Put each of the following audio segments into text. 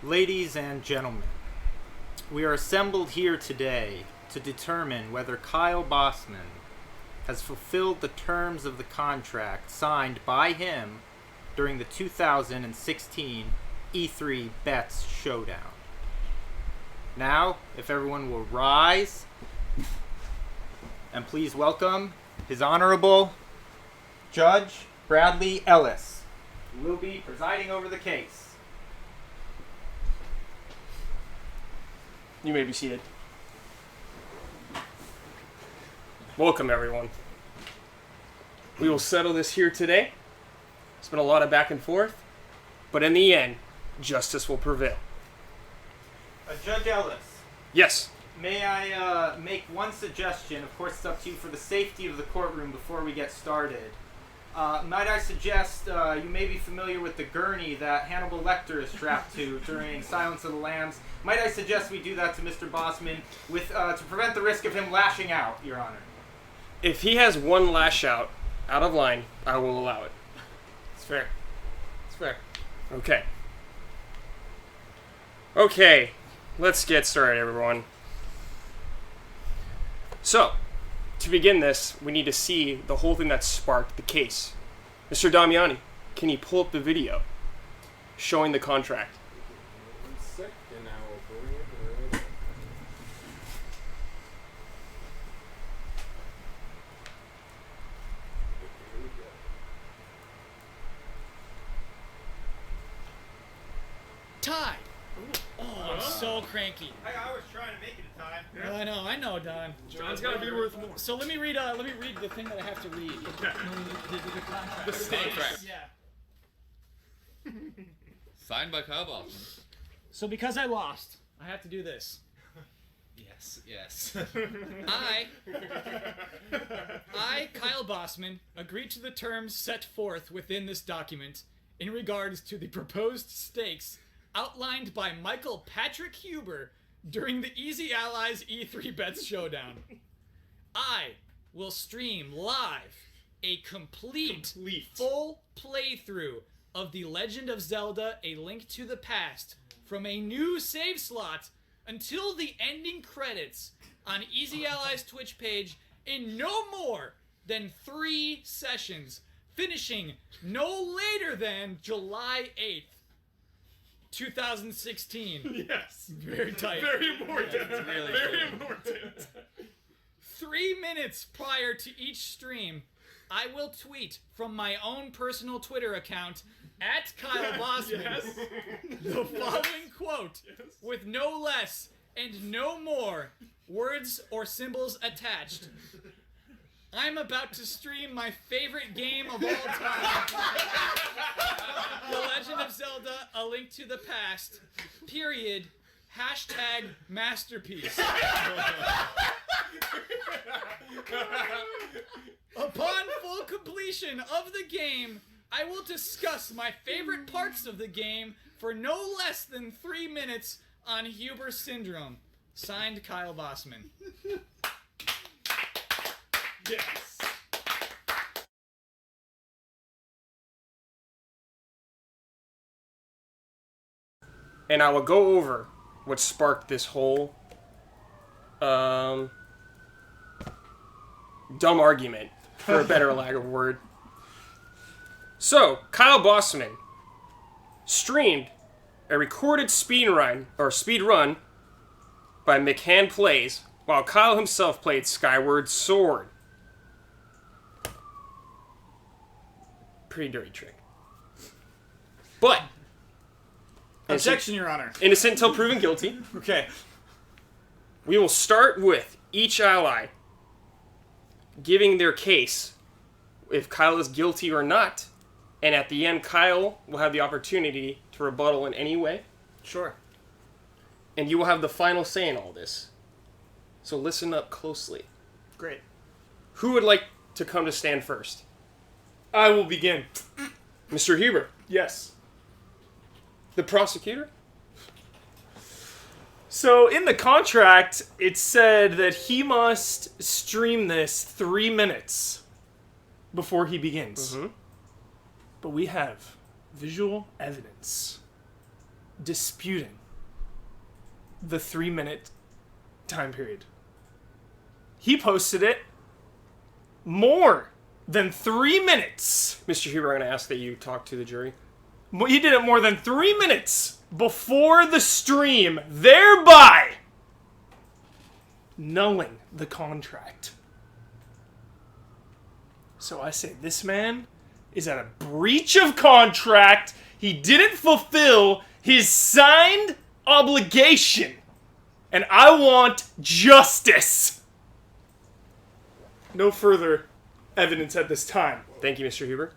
Ladies and gentlemen, we are assembled here today to determine whether Kyle Bosman has fulfilled the terms of the contract signed by him during the 2016 E3 Bets Showdown. Now, if everyone will rise and please welcome His Honorable Judge Bradley Ellis, who will be presiding over the case. You may be seated. Welcome, everyone. We will settle this here today. It's been a lot of back and forth, but in the end, justice will prevail. Judge Ellis. Yes. May I make one suggestion? Of course, it's up to you for the safety of the courtroom before we get started. Might I suggest you may be familiar with the gurney that Hannibal Lecter is strapped to during Silence of the Lambs. Might I suggest we do that to Mr. Bosman to prevent the risk of him lashing out, Your Honor? If he has one lash out of line, I will allow it. It's fair. It's fair. Okay. Okay, let's get started, everyone. So, to begin this, we need to see the whole thing that sparked the case. Mr. Damiani, can you pull up the video showing the contract? 1 second, I will bring it right up. Here we go. Tied. Oh, I'm so cranky. I was trying to make it a time. I know, Don. John's gotta be worth more. So let me read the thing that I have to read. Okay. The contract. The stakes. Yeah. Signed by Kyle Bosman. So because I lost, I have to do this. Yes. I, Kyle Bosman, agree to the terms set forth within this document in regards to the proposed stakes outlined by Michael Patrick Huber during the Easy Allies E3 Bets Showdown. I will stream live a complete full playthrough of The Legend of Zelda: A Link to the Past from a new save slot until the ending credits on Easy Allies Twitch page in no more than 3 sessions, finishing no later than July 8th. 2016. Yes. Very tight. Very important. It's really Very cool. important. 3 minutes prior to each stream, I will tweet from my own personal Twitter account at Kyle Bosman Yes. the following quote Yes. with no less and no more words or symbols attached. I'm about to stream my favorite game of all time. The Legend of Zelda: A Link to the Past. Period. Hashtag masterpiece. Upon full completion of the game, I will discuss my favorite parts of the game for no less than 3 minutes on Huber Syndrome. Signed, Kyle Bosman. Yes. And I will go over what sparked this whole dumb argument, for a better lack of word. So, Kyle Bosman streamed a recorded speed run by McCann Plays, while Kyle himself played Skyward Sword. Pretty dirty trick. But Objection, Your Honor. innocent until proven guilty. Okay. We will start with each ally giving their case if Kyle is guilty or not, and at the end, Kyle will have the opportunity to rebuttal in any way, Sure. and you will have the final say in all this. So listen up closely. Great. Who would like to come to stand first? I will begin. Mr. Huber, Yes. the prosecutor? So in the contract, it said that he must stream this 3 minutes before he begins. Mm-hmm. But we have visual evidence disputing the 3-minute time period. He posted it more than 3 minutes. Mr. Huber, I'm going to ask that you talk to the jury. He did it more than 3 minutes before the stream, thereby nulling the contract. So I say this man is at a breach of contract. He didn't fulfill his signed obligation. And I want justice. No further evidence at this time. Thank you, Mr. Huber.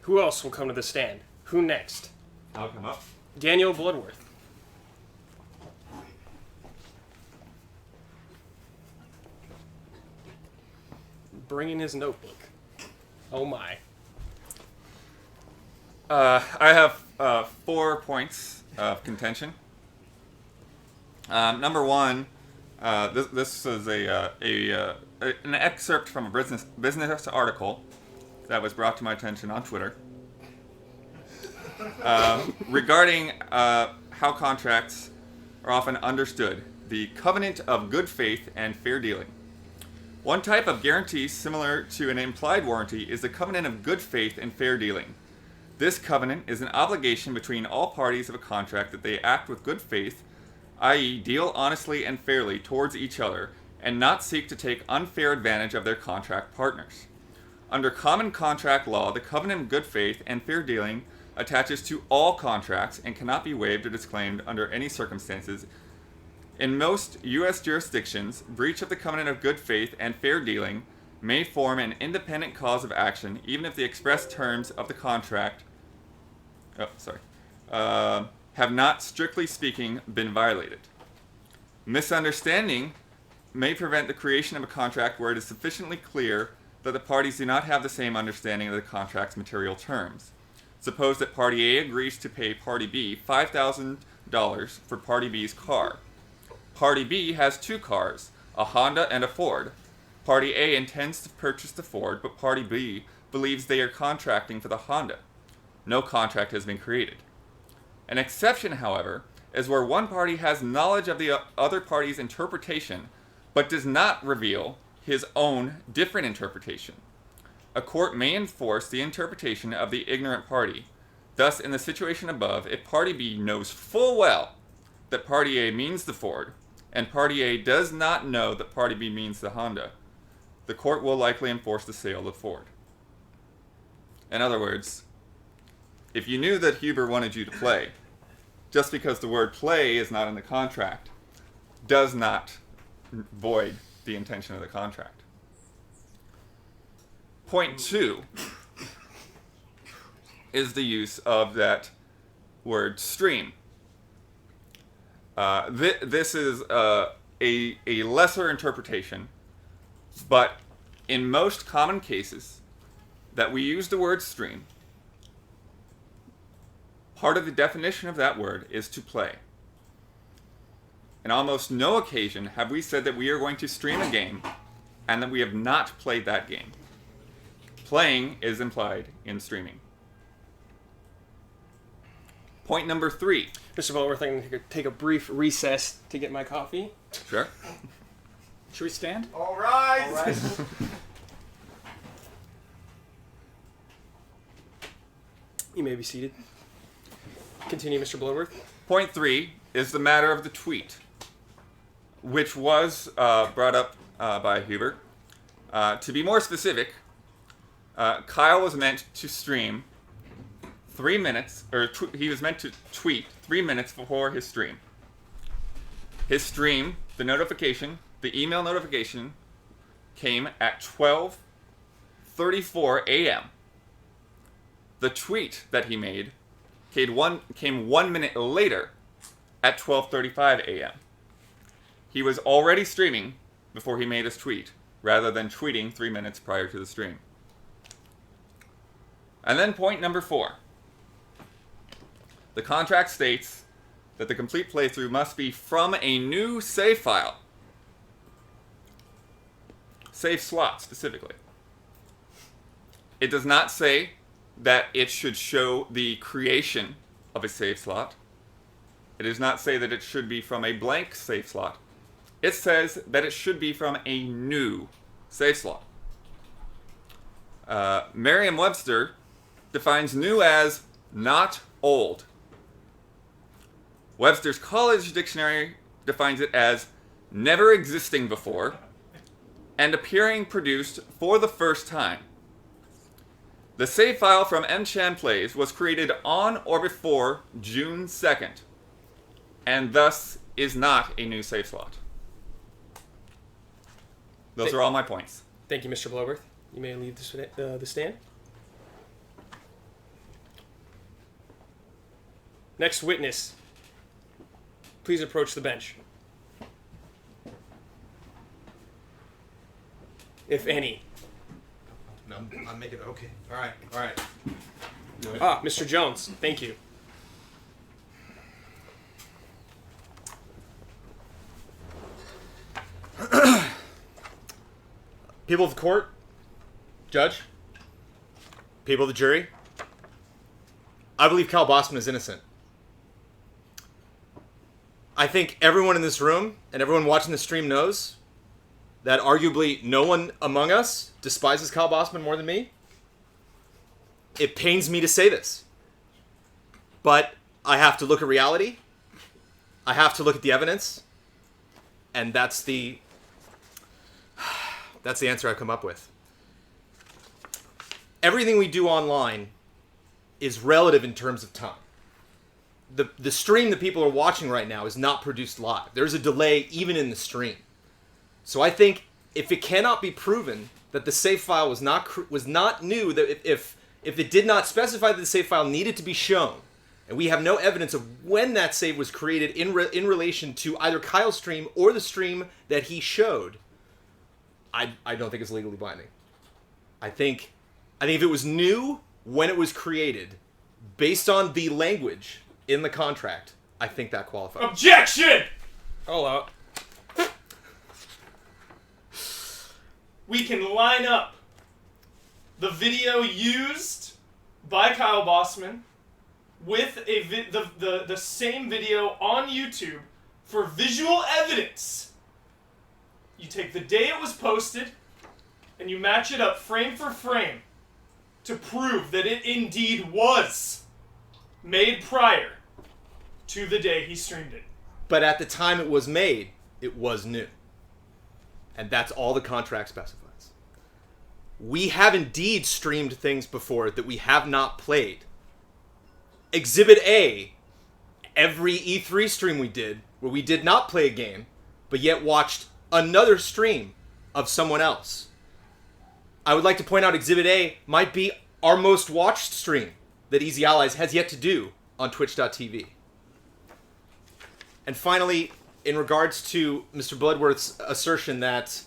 Who else will come to the stand? Who next? I'll come up. Daniel Bloodworth. Bringing his notebook. Oh my. I have 4 points of contention. Number one, this is an excerpt from a business article that was brought to my attention on Twitter regarding how contracts are often understood. The covenant of good faith and fair dealing. One type of guarantee similar to an implied warranty is the covenant of good faith and fair dealing. This covenant is an obligation between all parties of a contract that they act with good faith, i.e. deal honestly and fairly towards each other, and not seek to take unfair advantage of their contract partners. Under common contract law, the covenant of good faith and fair dealing attaches to all contracts and cannot be waived or disclaimed under any circumstances. In most U.S. jurisdictions, breach of the covenant of good faith and fair dealing may form an independent cause of action, even if the express terms of the contract have not, strictly speaking, been violated. Misunderstanding may prevent the creation of a contract where it is sufficiently clear that the parties do not have the same understanding of the contract's material terms. Suppose that Party A agrees to pay Party B $5,000 for Party B's car. Party B has 2 cars, a Honda and a Ford. Party A intends to purchase the Ford, but Party B believes they are contracting for the Honda. No contract has been created. An exception, however, is where one party has knowledge of the other party's interpretation, but does not reveal his own different interpretation. A court may enforce the interpretation of the ignorant party. Thus, in the situation above, if Party B knows full well that Party A means the Ford, and Party A does not know that Party B means the Honda, the court will likely enforce the sale of the Ford. In other words, if you knew that Huber wanted you to play, just because the word play is not in the contract, does not void the intention of the contract. Point 2 is the use of that word stream. This is a lesser interpretation, but in most common cases that we use the word stream, part of the definition of that word is to play. In almost no occasion have we said that we are going to stream a game and that we have not played that game. Playing is implied in streaming. Point number 3. Mr. Bloodworth, I'm going to take a brief recess to get my coffee. Sure. Should we stand? All right. You may be seated. Continue, Mr. Bloodworth. Point 3 is the matter of the tweet, which was brought up by Huber. To be more specific, Kyle was meant to stream 3 minutes, or he was meant to tweet 3 minutes before his stream. His stream, the notification, the email notification, came at 12:34 a.m. The tweet that he made came 1 minute later at 12:35 a.m. He was already streaming before he made his tweet, rather than tweeting 3 minutes prior to the stream. And then point number 4. The contract states that the complete playthrough must be from a new save file. Save slot, specifically. It does not say that it should show the creation of a save slot. It does not say that it should be from a blank save slot. It says that it should be from a new save slot. Merriam-Webster defines new as not old. Webster's College Dictionary defines it as never existing before and appearing produced for the first time. The save file from M-Chan Plays was created on or before June 2nd, and thus is not a new save slot. Those are all my points. Thank you, Mr. Bloworth. You may leave the stand. Next witness, please approach the bench. If any. No, I'm making it. Okay. All right. Ah, Mr. Jones, thank you. People of the court, judge, people of the jury, I believe Kyle Bosman is innocent. I think everyone in this room and everyone watching the stream knows that arguably no one among us despises Kyle Bosman more than me. It pains me to say this, but I have to look at reality. I have to look at the evidence, and that's the answer I've come up with. Everything we do online is relative in terms of time. The stream that people are watching right now is not produced live. There's a delay even in the stream. So I think if it cannot be proven that the save file was not new, that if it did not specify that the save file needed to be shown, and we have no evidence of when that save was created in relation to either Kyle's stream or the stream that he showed, I don't think it's legally binding. I think if it was new when it was created, based on the language in the contract, I think that qualifies. Objection! All out. We can line up the video used by Kyle Bosman with the same video on YouTube for visual evidence. You take the day it was posted and you match it up frame for frame to prove that it indeed was made prior to the day he streamed it. But at the time it was made, it was new. And that's all the contract specifies. We have indeed streamed things before that we have not played. Exhibit A, every E3 stream we did, where we did not play a game, but yet watched another stream of someone else. I would like to point out Exhibit A might be our most watched stream that Easy Allies has yet to do on Twitch.tv. And finally, in regards to Mr. Bloodworth's assertion that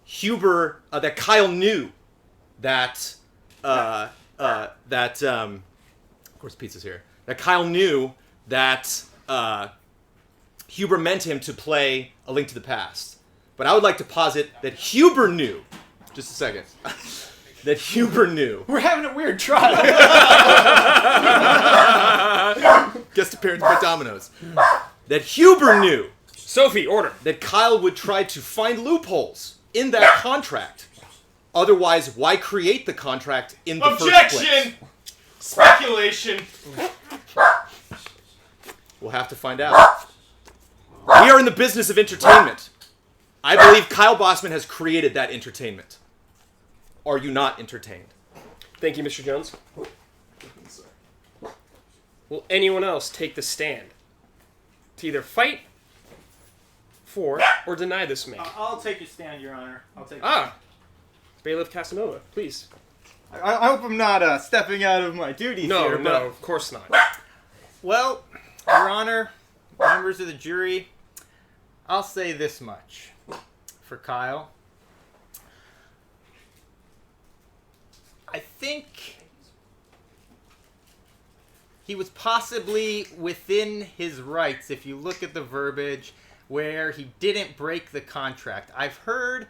that Kyle knew that, of course pizza's here, that Kyle knew that Huber meant him to play A Link to the Past. But I would like to posit that Huber knew, just a second, that Huber knew. We're having a weird trial. Guest appearance by Domino's. That Huber knew Sophie, order. that Kyle would try to find loopholes in that contract. Otherwise, why create the contract in the first place? Objection! Speculation. We'll have to find out. We are in the business of entertainment. I believe Kyle Bosman has created that entertainment. Are you not entertained? Thank you, Mr. Jones. Will anyone else take the stand to either fight for or deny this man? I'll take your stand, Your Honor. I'll take. Bailiff Casanova, please. I hope I'm not stepping out of my duties here. No, of course not. Well, Your Honor, members of the jury, I'll say this much for Kyle. I think he was possibly within his rights if you look at the verbiage where he didn't break the contract. I've heard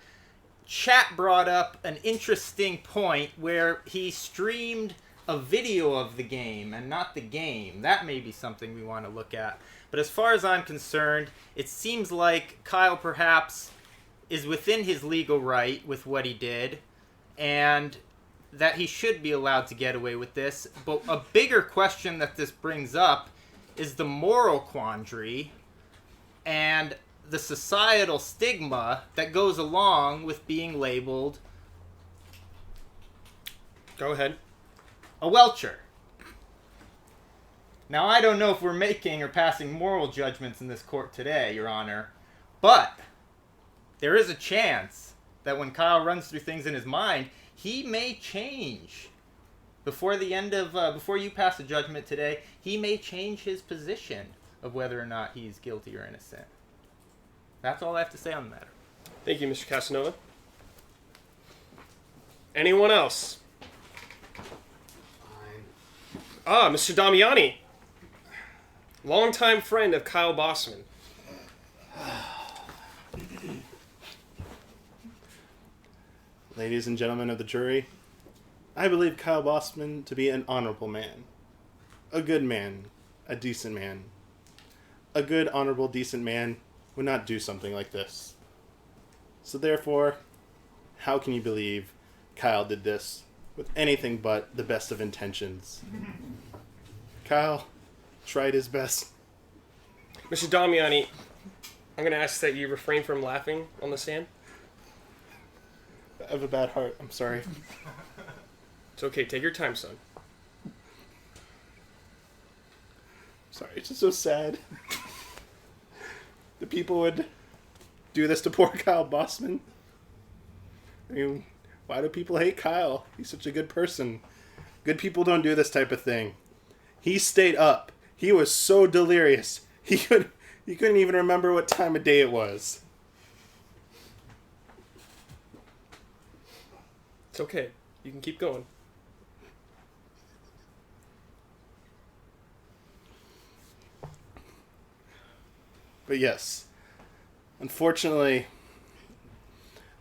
chat brought up an interesting point where he streamed a video of the game and not the game, that may be something we want to look at. But as far as I'm concerned, it seems like Kyle perhaps is within his legal right with what he did, and that he should be allowed to get away with this. But a bigger question that this brings up is the moral quandary and the societal stigma that goes along with being labeled Go ahead. a welcher. Now, I don't know if we're making or passing moral judgments in this court today, Your Honor, but there is a chance that when Kyle runs through things in his mind, he may change. Before the end of, before you pass a judgment today, he may change his position of whether or not he's guilty or innocent. That's all I have to say on the matter. Thank you, Mr. Casanova. Anyone else? Mr. Damiani. Longtime friend of Kyle Bosman. Ladies and gentlemen of the jury, I believe Kyle Bosman to be an honorable man. A good man. A decent man. A good, honorable, decent man would not do something like this. So therefore, how can you believe Kyle did this with anything but the best of intentions? Kyle tried his best. Mr. Damiani, I'm going to ask that you refrain from laughing on the stand. I have a bad heart. I'm sorry. It's okay. Take your time, son. Sorry, it's just so sad. The people would do this to poor Kyle Bosman. I mean, why do people hate Kyle? He's such a good person. Good people don't do this type of thing. He stayed up. He was so delirious. He couldn't even remember what time of day it was. It's okay. You can keep going. But yes, unfortunately,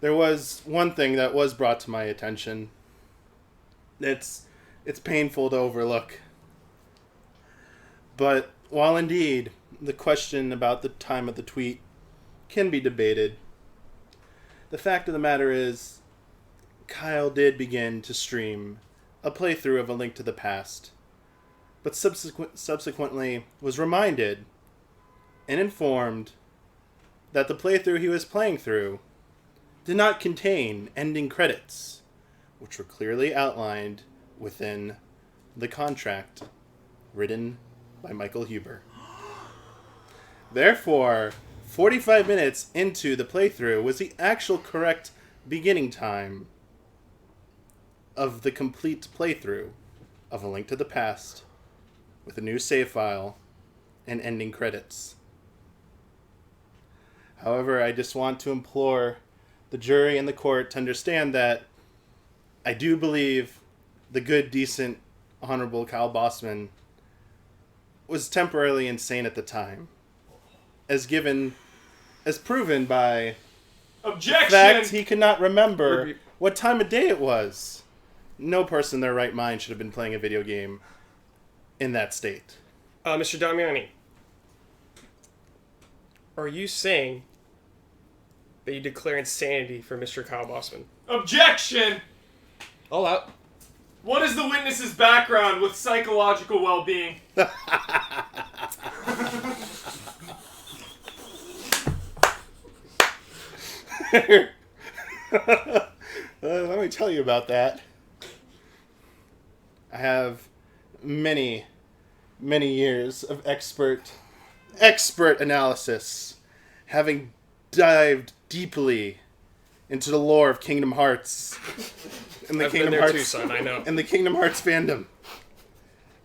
there was one thing that was brought to my attention. It's painful to overlook. But while indeed the question about the time of the tweet can be debated, the fact of the matter is, Kyle did begin to stream a playthrough of A Link to the Past, but subsequently was reminded and informed that the playthrough he was playing through did not contain ending credits, which were clearly outlined within the contract written by Michael Huber. Therefore, 45 minutes into the playthrough was the actual correct beginning time of the complete playthrough of A Link to the Past with a new save file and ending credits. However, I just want to implore the jury and the court to understand that I do believe the good, decent, honorable Kyle Bosman was temporarily insane at the time, as proven by the Objection! fact he could not remember what time of day it was. No person in their right mind should have been playing a video game in that state. Mr. Damiani, are you saying that you declare insanity for Mr. Kyle Bosman? Objection! All out. What is the witness's background with psychological well-being? Let me tell you about that. I have many years of expert analysis, having dived deeply into the lore of Kingdom Hearts and the I've Kingdom been there Hearts too, son, I know. and the Kingdom Hearts fandom.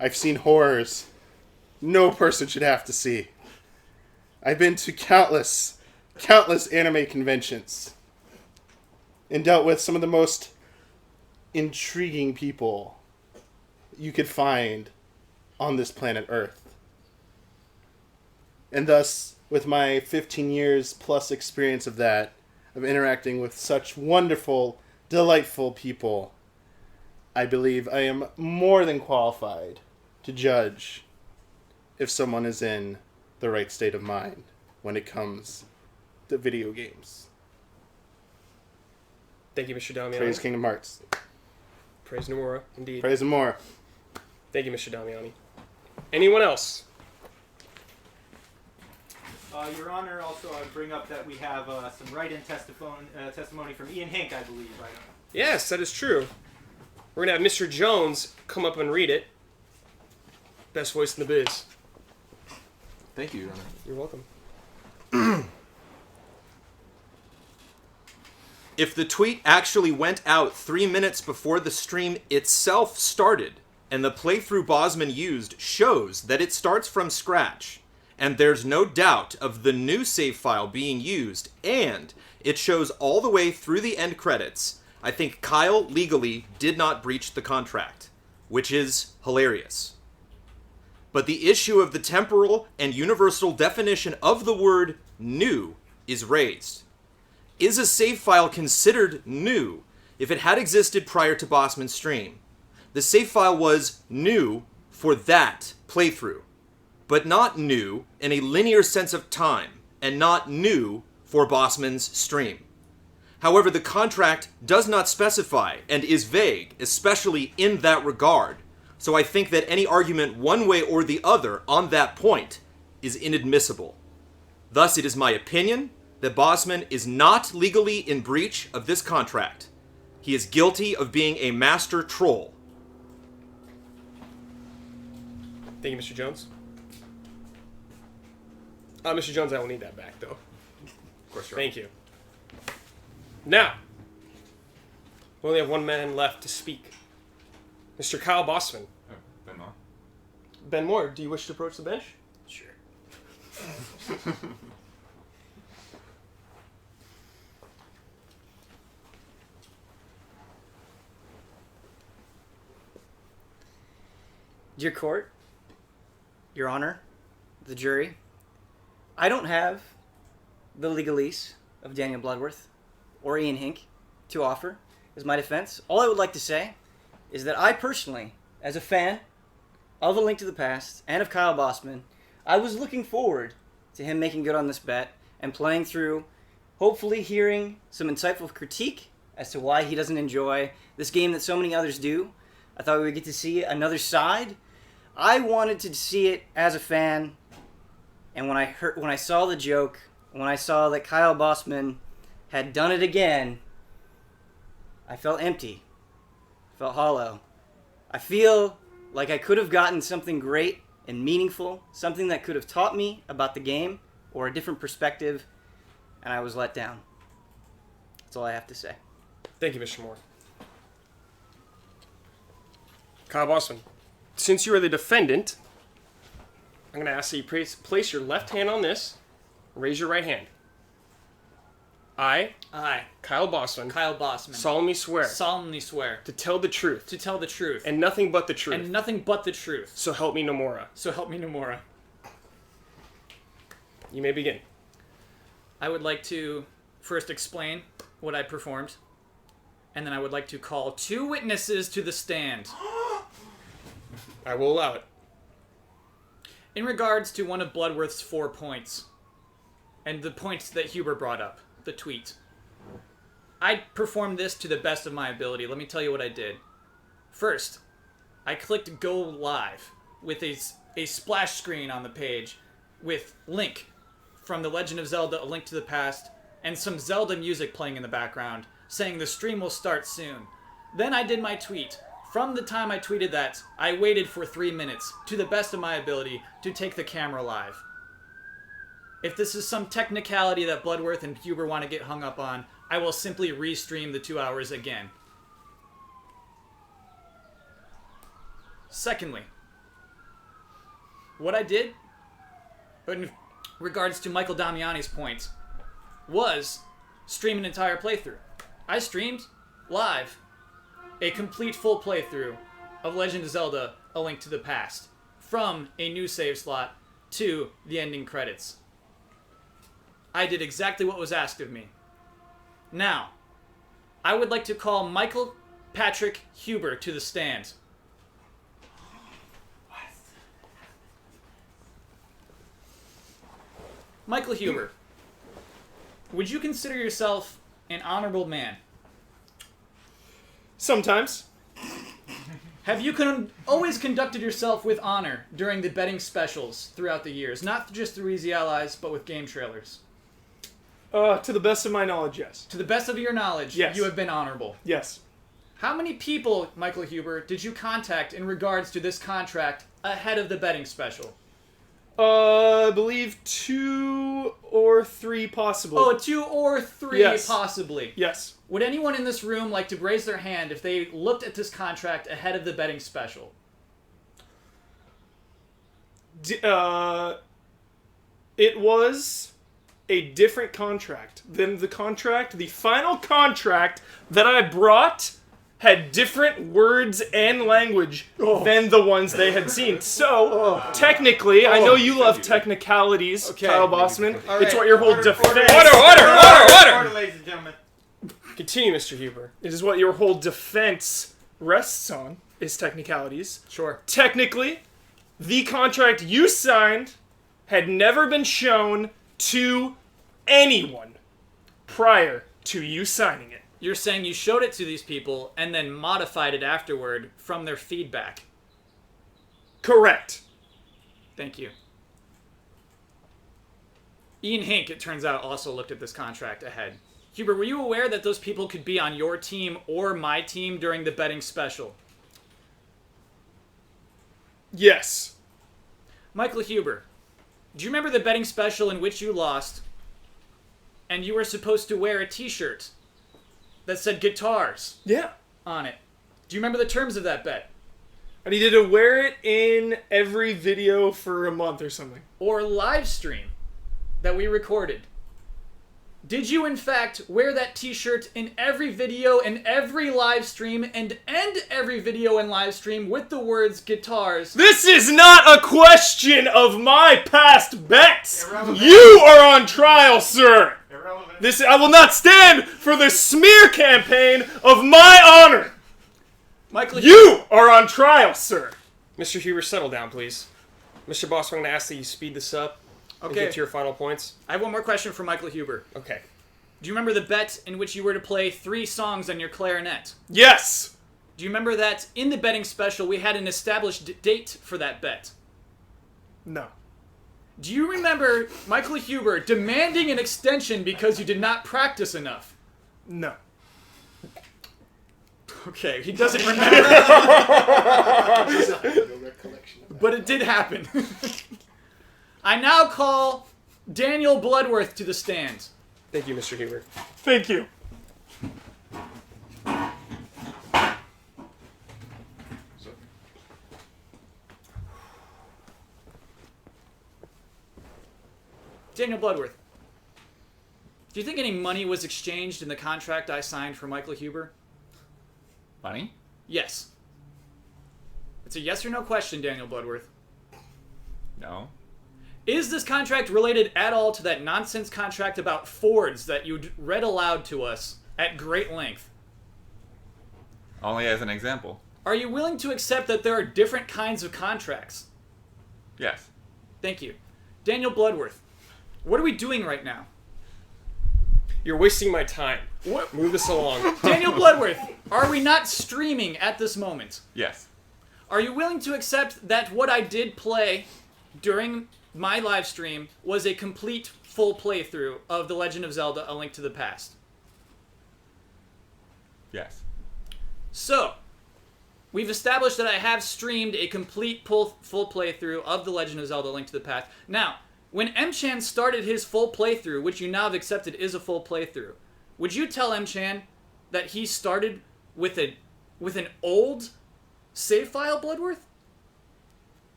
I've seen horrors no person should have to see. I've been to countless anime conventions and dealt with some of the most intriguing people you could find on this planet Earth. And thus, with my 15 years plus experience of that, of interacting with such wonderful, delightful people, I believe I am more than qualified to judge if someone is in the right state of mind when it comes to video games. Thank you, Mr. Damiani. Praise Kingdom Hearts. Praise Nomura, indeed. Praise him more. Thank you, Mr. Damiani. Anyone else? Your Honor, also I would bring up that we have some write-in testimony from Ian Hink, I believe. Yes, that is true. We're going to have Mr. Jones come up and read it. Best voice in the biz. Thank you, Your Honor. You're welcome. If the tweet actually went out 3 minutes before the stream itself started, and the playthrough Bosman used shows that it starts from scratch, and there's no doubt of the new save file being used, and it shows all the way through the end credits, I think Kyle legally did not breach the contract, which is hilarious. But the issue of the temporal and universal definition of the word new is raised. Is a save file considered new if it had existed prior to Bosman's stream? The save file was new for that playthrough, but not new in a linear sense of time, and not new for Bosman's stream. However, the contract does not specify and is vague, especially in that regard, so I think that any argument one way or the other on that point is inadmissible. Thus, it is my opinion that Bosman is not legally in breach of this contract. He is guilty of being a master troll. Thank you, Mr. Jones. Mr. Jones, I will need that back, though. Of course, Thank you. Now, we only have one man left to speak. Mr. Kyle Bosman. Oh, Ben Moore. Ben Moore, do you wish to approach the bench? Sure. Dear Court, Your Honor, the jury, I don't have the legalese of Daniel Bloodworth or Ian Hink to offer as my defense. All I would like to say is that I personally, as a fan of A Link to the Past and of Kyle Bosman, I was looking forward to him making good on this bet and playing through, hopefully hearing some insightful critique as to why he doesn't enjoy this game that so many others do. I thought we would get to see another side. I wanted to see it as a fan, and when I saw the joke, when I saw that Kyle Bosman had done it again, I felt empty. I felt hollow. I feel like I could have gotten something great and meaningful, something that could have taught me about the game or a different perspective, and I was let down. That's all I have to say. Thank you, Mr. Moore. Kyle Bosman, since you are the defendant, I'm going to ask that you place your left hand on this, raise your right hand. I, Kyle Bosman, solemnly swear to tell the truth, and nothing but the truth, so help me Nomura. You may begin. I would like to first explain what I performed, and then I would like to call 2 witnesses to the stand. I will allow it. In regards to one of Bloodworth's 4 points, and the points that Huber brought up, the tweet, I performed this to the best of my ability. Let me tell you what I did. First, I clicked Go Live with a splash screen on the page with Link from The Legend of Zelda: A Link to the Past and some Zelda music playing in the background, saying the stream will start soon. Then I did my tweet. From the time I tweeted that, I waited for 3 minutes, to the best of my ability, to take the camera live. If this is some technicality that Bloodworth and Huber want to get hung up on, I will simply restream the 2 hours again. Secondly, what I did, in regards to Michael Damiani's point, was stream an entire playthrough. I streamed live a complete full playthrough of Legend of Zelda: A Link to the Past, from a new save slot to the ending credits. I did exactly what was asked of me. Now, I would like to call Michael Patrick Huber to the stand. Michael Huber, would you consider yourself an honorable man? Sometimes. Have you always conducted yourself with honor during the betting specials throughout the years? Not just through Easy Allies, but with game trailers? To the best of my knowledge, yes. To the best of your knowledge, Yes. you have been honorable. Yes. How many people, Michael Huber, did you contact in regards to this contract ahead of the betting special? I believe 2 or 3 possibly. Oh, 2 or 3 Yes. possibly. Yes. Would anyone in this room like to raise their hand if they looked at this contract ahead of the betting special? It was a different contract than the final contract that I brought had different words and language than the ones they had seen. So, technically, I know you love technicalities, Kyle Bosman. It's what your whole defense... Order! ladies and gentlemen. Continue, Mr. Huber. It is what your whole defense rests on, is technicalities. Sure. Technically, the contract you signed had never been shown to anyone prior to you signing it. You're saying you showed it to these people and then modified it afterward from their feedback. Correct. Thank you. Ian Hink, it turns out, also looked at this contract ahead. Huber, were you aware that those people could be on your team or my team during the betting special? Yes. Michael Huber, do you remember the betting special in which you lost and you were supposed to wear a t-shirt that said guitars Yeah. on it? Do you remember the terms of that bet? I needed to wear it in every video for a month or something. Or live stream that we recorded? Did you, in fact, wear that t-shirt in every video and every live stream and end every video and live stream with the words guitars? This is not a question of my past bets. Irrelevant. You are on trial, sir. Irrelevant. I will not stand for the smear campaign of my honor. Michael, You are on trial, sir. Mr. Huber, settle down, please. Mr. Boss, I'm going to ask that you speed this up and Okay. get to your final points. I have one more question for Michael Huber. Okay. Do you remember the bet in which you were to play 3 songs on your clarinet? Yes. Do you remember that in the betting special we had an established date for that bet? No. Do you remember Michael Huber demanding an extension because you did not practice enough? No. Okay, he doesn't remember. But it did happen. I now call Daniel Bloodworth to the stand. Thank you, Mr. Huber. Thank you. Daniel Bloodworth, do you think any money was exchanged in the contract I signed for Michael Huber? Money? Yes. It's a yes or no question, Daniel Bloodworth. No. Is this contract related at all to that nonsense contract about Fords that you read aloud to us at great length? Only as an example. Are you willing to accept that there are different kinds of contracts? Yes. Thank you. Daniel Bloodworth, what are we doing right now? You're wasting my time. What? Move this along. Daniel Bloodworth, are we not streaming at this moment? Yes. Are you willing to accept that what I did play during my live stream was a complete full playthrough of The Legend of Zelda: A Link to the Past? Yes. So, we've established that I have streamed a complete full playthrough of The Legend of Zelda: A Link to the Past. Now, when M-Chan started his full playthrough, which you now have accepted is a full playthrough, would you tell M-Chan that he started with an old save file, Bloodworth?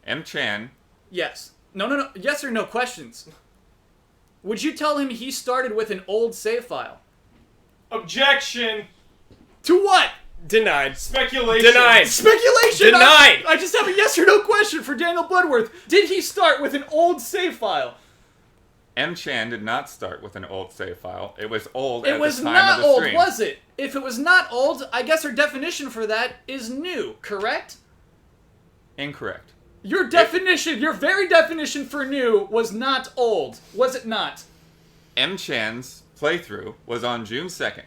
M-Chan. Yes. No. Yes or no questions. Would you tell him he started with an old save file? Objection. To what? Denied. Speculation. Denied. Speculation! Denied! I just have a yes or no question for Daniel Bloodworth. Did he start with an old save file? M. Chan did not start with an old save file. It was old It at was the time not of the old, stream. was it? If it was not old, I guess our definition for that is new, correct? Incorrect. Your definition, your very definition for new was not old, was it not? M. Chan's playthrough was on June 2nd.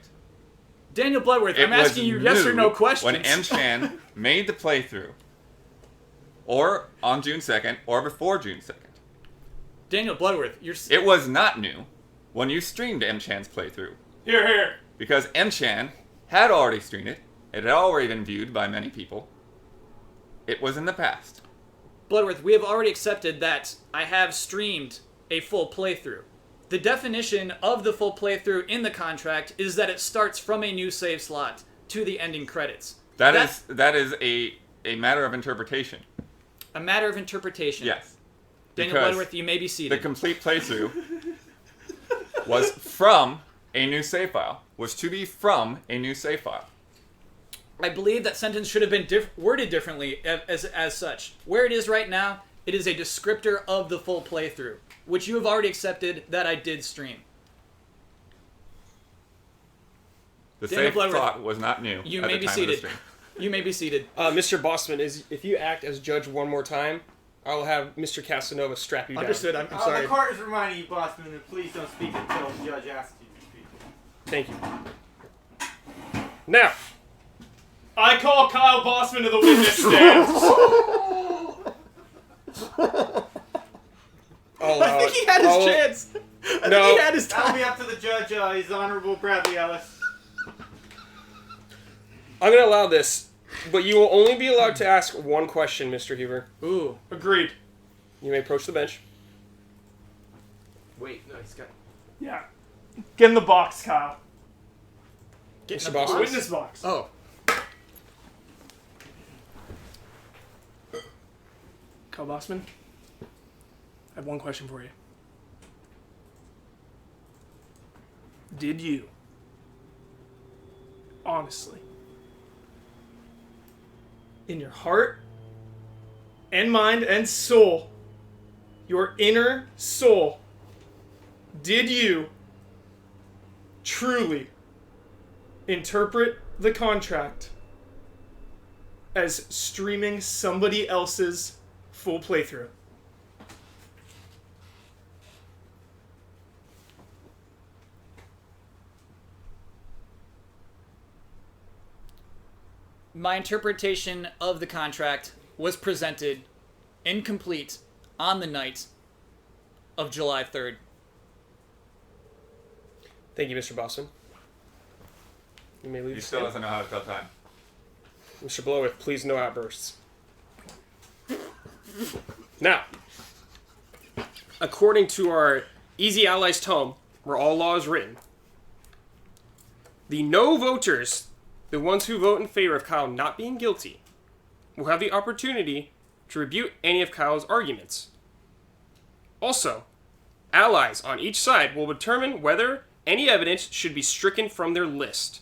Daniel Bloodworth, It I'm asking you was yes or new no questions. when M. Chan made the playthrough. Or on June 2nd, or before June 2nd. Daniel Bloodworth, you're... It was not new when you streamed M. Chan's playthrough. Here, here. Because M. Chan had already streamed it. It had already been viewed by many people. It was in the past. Bloodworth, we have already accepted that I have streamed a full playthrough. The definition of the full playthrough in the contract is that it starts from a new save slot to the ending credits. That is a matter of interpretation. A matter of interpretation. Yes. Daniel Because Bloodworth, you may be the seated. complete playthrough was from a new save file. Was to be from a new save file. I believe that sentence should have been worded differently as such. Where it is right now, it is a descriptor of the full playthrough, which you have already accepted that I did stream. The Daniel save Bloodworth, slot was not new. You at may the be time of the seated. stream. You may be seated. Mr. Bosman, if you act as judge one more time, I'll have Mr. Casanova strap you down. Understood. I'm sorry. The court is reminding you, Bosman, that please don't speak until the judge asks you to speak. Thank you. Now, I call Kyle Bosman to the witness stand. I think he had his chance. I think he had his That'll time. be up to the judge, his Honorable Bradley Ellis. I'm going to allow this, but you will only be allowed to ask one question, Mr. Huber. Ooh. Agreed. You may approach the bench. Wait, no, he's got. Yeah. Get in the box, Kyle. Get in Mr. the Bosman. Witness box. Oh. Kyle Bosman, I have one question for you. Did you, honestly, in your heart and mind and soul, your inner soul, did you truly interpret the contract as streaming somebody else's full playthrough? My interpretation of the contract was presented incomplete on the night of July 3rd. Thank you, Mr. Bosman. You may leave He the still stand. doesn't know how to tell time. Mr. Bloworth, please no outbursts. Now, according to our Easy Allies tome, where all law is written, the no voters, the ones who vote in favor of Kyle not being guilty, will have the opportunity to rebut any of Kyle's arguments. Also, allies on each side will determine whether any evidence should be stricken from their list.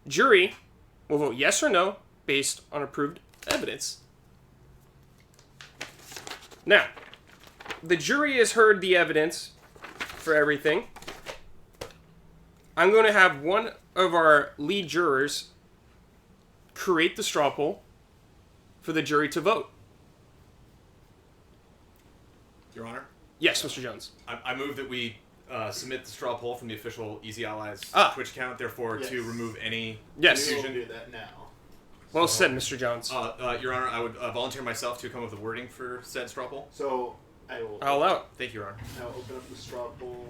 Jury will vote yes or no based on approved evidence. Now, the jury has heard the evidence for everything. I'm going to have one of our lead jurors create the straw poll for the jury to vote. Your Honor, Yes, Mr. Jones. I move that we submit the straw poll from the official Easy Allies Ah. Twitch account, therefore Yes. to remove any Yes. We will confusion. do that now. Well said, Mr. Jones. Your Honor, I would volunteer myself to come up with the wording for said straw poll. So I will. I'll allow it. Thank you, Your Honor. Now open up the straw poll.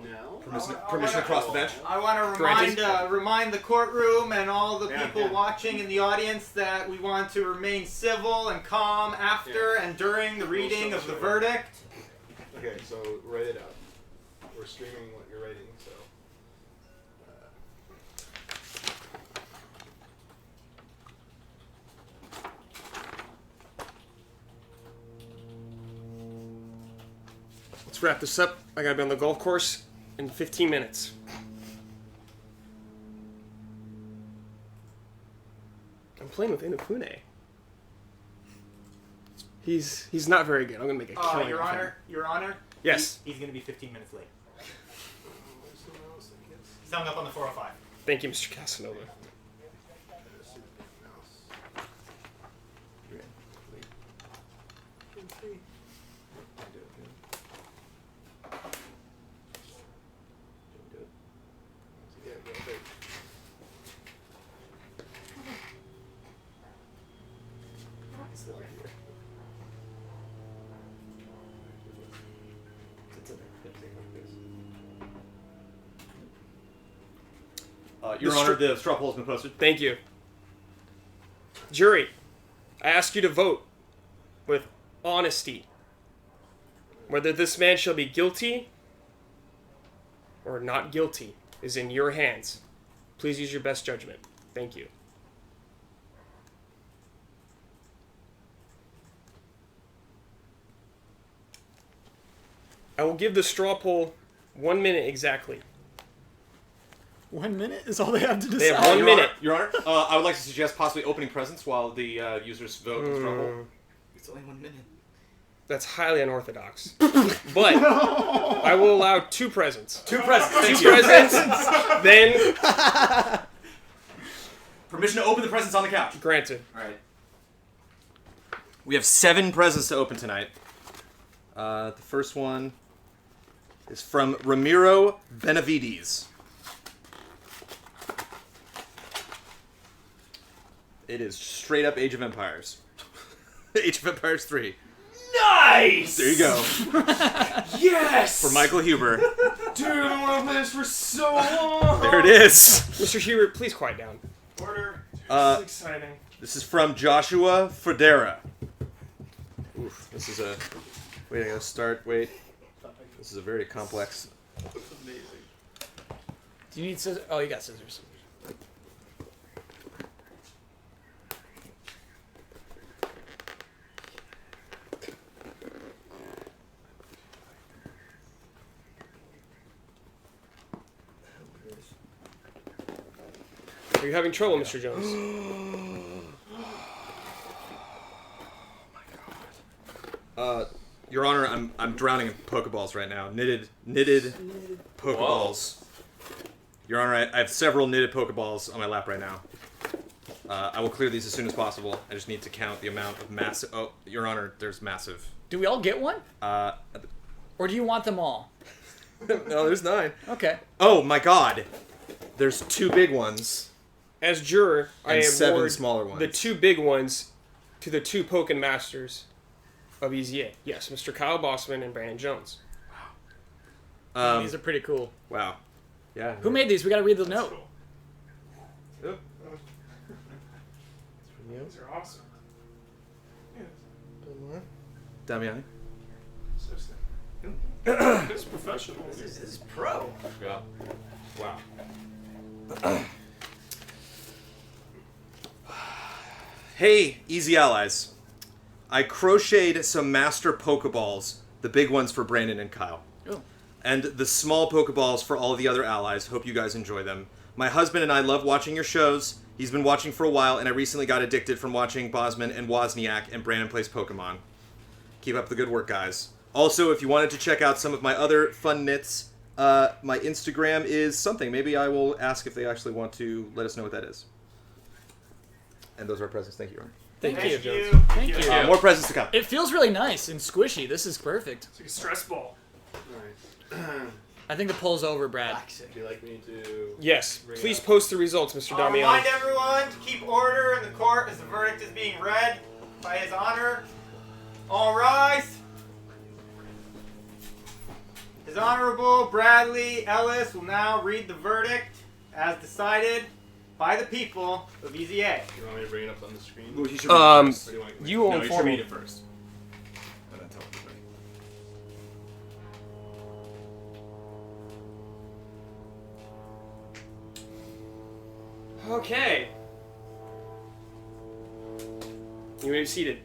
Now. Permission across the bench. I want to remind the courtroom and all the people watching in the audience that we want to remain civil and calm after and during the reading of the verdict. Okay, so write it out. We're streaming what you're writing, so. Let's wrap this up. I gotta be on the golf course in 15 minutes. I'm playing with Inafune. He's not very good. I'm gonna make a killing. Your off him. Honor, Your Honor. Yes. He's going to be 15 minutes late. He's hung up on the 405. Thank you, Mr. Casanova. Your Honor, the straw poll has been posted. Thank you. Jury, I ask you to vote with honesty whether this man shall be guilty or not guilty is in your hands. Please use your best judgment. Thank you. I will give the straw poll 1 minute exactly. 1 minute is all they have to decide. They have 1 minute. Your Honor, I would like to suggest possibly opening presents while the users vote in the straw poll. It's only 1 minute. That's highly unorthodox. But I will allow 2 presents. 2 presents. Two Thank you. presents. Then Permission to open the presents on the couch. granted. All right. We have 7 presents to open tonight. The first one is from Ramiro Benavides. It is straight up Age of Empires. Age of Empires 3. Nice! There you go. Yes! For Michael Huber. Dude, I want to play this for so long. There it is. Mr. Hubert, please quiet down. Order. Uh, This is exciting. This is from Joshua Federa. Oof, this is a... Wait, I gotta start. Wait. This is a very complex... Do you need scissors? Oh, you got scissors. Are you having trouble, Mr. Jones? Your Honor, I'm drowning in Pokeballs right now. Knitted Pokeballs. Your Honor, I have several knitted Pokeballs on my lap right now. I will clear these as soon as possible. I just need to count the amount of massive... Oh, Your Honor, there's massive. Do we all get one? Or do you want them all? No, there's 9. Okay. Oh, my God. There's 2 big ones. As juror, I And 7 award smaller ones. the 2 big ones to the 2 Pokken Masters of EZA. Yes, Mr. Kyle Bosman and Brandon Jones. These are pretty cool. Wow. Yeah. Who made these? We gotta read the note. These are awesome. Damiani? So sick. It's professional. This is pro. Yeah. Wow. Hey, Easy Allies. I crocheted some master Pokeballs, the big ones for Brandon and Kyle. Oh. And the small Pokeballs for all of the other allies. Hope you guys enjoy them. My husband and I love watching your shows. He's been watching for a while, and I recently got addicted from watching Bosman and Wozniak, and Brandon plays Pokemon. Keep up the good work, guys. Also, if you wanted to check out some of my other fun knits, my Instagram is something. Maybe I will ask if they actually want to let us know what that is. And those are our presents. Thank you, Aaron. Thank you. Thank Thank you. More presents to come. It feels really nice and squishy. This is perfect. It's like a stress ball. I think the poll's over, Brad. Would you like me to... Yes, please post the results, Mr. I'll Damiani. remind everyone to keep order in the court as the verdict is being read by His Honor. All rise. His Honorable Bradley Ellis will now read the verdict as decided by the people of EZA. You want me to bring it up on the screen? Ooh, he should Um, read it first. Or do you want you will no, you inform should me. read it first. And then tell everybody. Okay. You may be seated.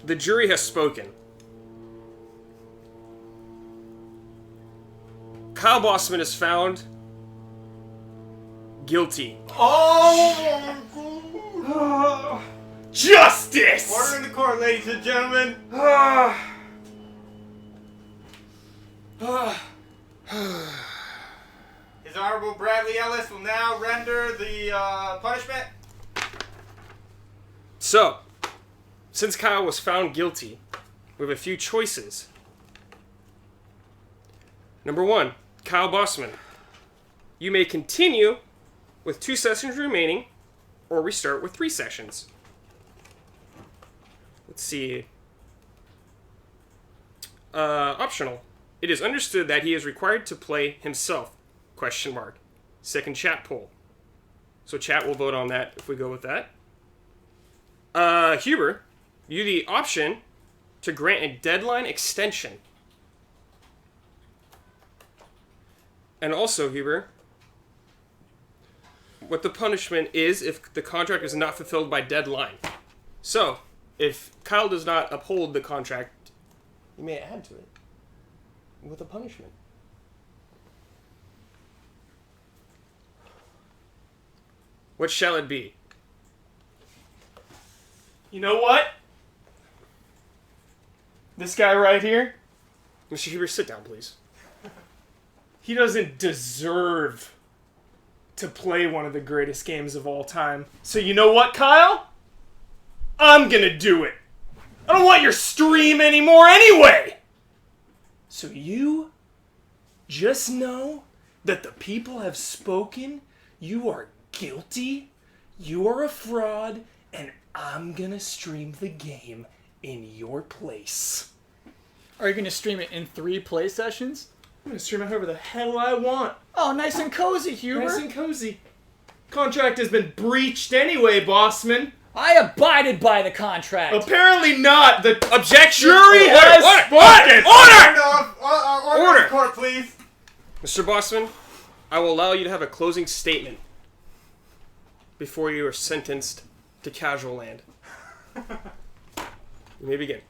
The jury has spoken. Kyle Bosman is found guilty. Oh! Justice! Order in the court, ladies and gentlemen. His Honorable Bradley Ellis will now render the punishment. So, since Kyle was found guilty, we have a few choices. Number 1, Kyle Bosman. You may continue with 2 sessions remaining, or restart with 3 sessions. Let's see. Optional. It is understood that he is required to play himself, ? Second chat poll. So chat will vote on that if we go with that. Huber, you the option to grant a deadline extension. And also, Huber, what the punishment is if the contract is not fulfilled by deadline. So, if Kyle does not uphold the contract, you may add to it with a punishment. What shall it be? You know what? This guy right here, Mr. Huber, sit down, please. he doesn't deserve to play one of the greatest games of all time. So you know what, Kyle? I'm gonna do it. I don't want your stream anymore anyway. So you just know that the people have spoken. You are guilty. You are a fraud. And I'm gonna stream the game in your place. Are you going to stream it in 3 play sessions? I'm gonna stream it however the hell I want. Oh, nice and cozy, Huber. Nice and cozy. Contract has been breached anyway, Bossman. I abided by the contract. Apparently not. The Objection! jury has spoken. Order in the court, please. Mr. Bosman, I will allow you to have a closing statement before you are sentenced to casual land. You may begin.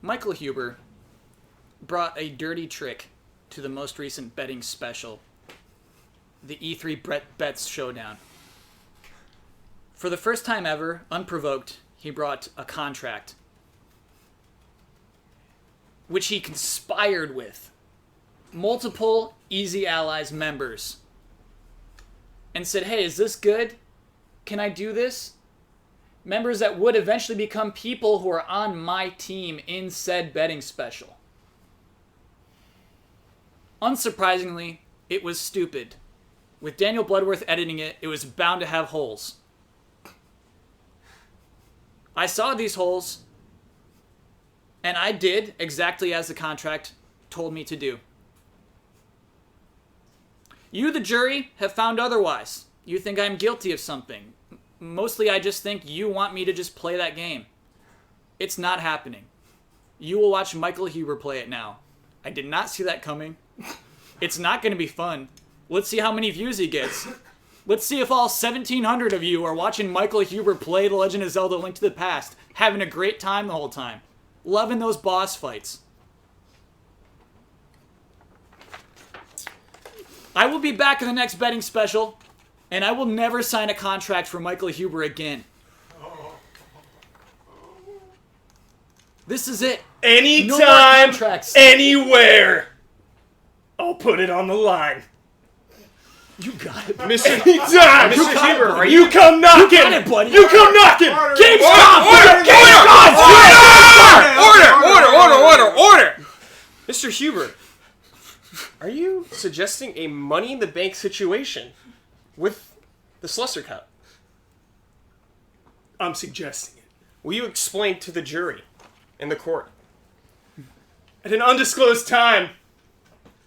Michael Huber brought a dirty trick to the most recent betting special, the E3 Bets Showdown. For the first time ever, unprovoked, he brought a contract, which he conspired with multiple Easy Allies members and said, hey, is this good? Can I do this? Members that would eventually become people who are on my team in said betting special. Unsurprisingly, it was stupid. With Daniel Bloodworth editing it, it was bound to have holes. I saw these holes, and I did exactly as the contract told me to do. You, the jury, have found otherwise. You think I'm guilty of something. Mostly I just think you want me to just play that game. It's not happening. You will watch Michael Huber play it now. I did not see that coming. It's not going to be fun. Let's see how many views he gets. Let's see if all 1,700 of you are watching Michael Huber play The Legend of Zelda: Link to the Past, having a great time the whole time. Loving those boss fights. I will be back in the next betting special, and I will never sign a contract for Michael Huber again. This is it. No more Anytime, contracts. anywhere. I'll put it on the line. You got it. Anytime. Mr. Huber, are You come knocking. got it, buddy. You come knocking. Game's Order! Mr. Huber, are you suggesting a Money in the Bank situation with the Slusser Cup? I'm suggesting it. Will you explain to the jury and the court? At an undisclosed time,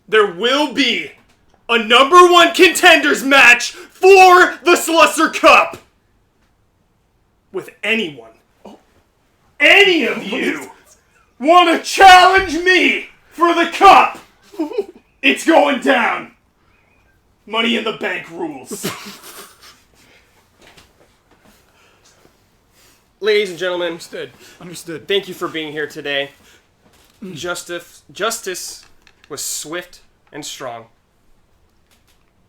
there will be a #1 contenders match for the Slusser Cup with anyone. Any of you want to challenge me for the cup? It's going down. Money in the Bank rules. Ladies and gentlemen, Understood. thank you for being here today. Justice was swift and strong.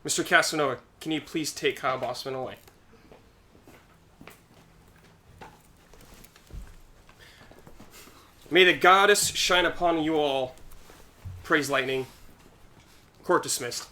Mr. Casanova, can you please take Kyle Bosman away? May the goddess shine upon you all. Praise lightning. Court dismissed.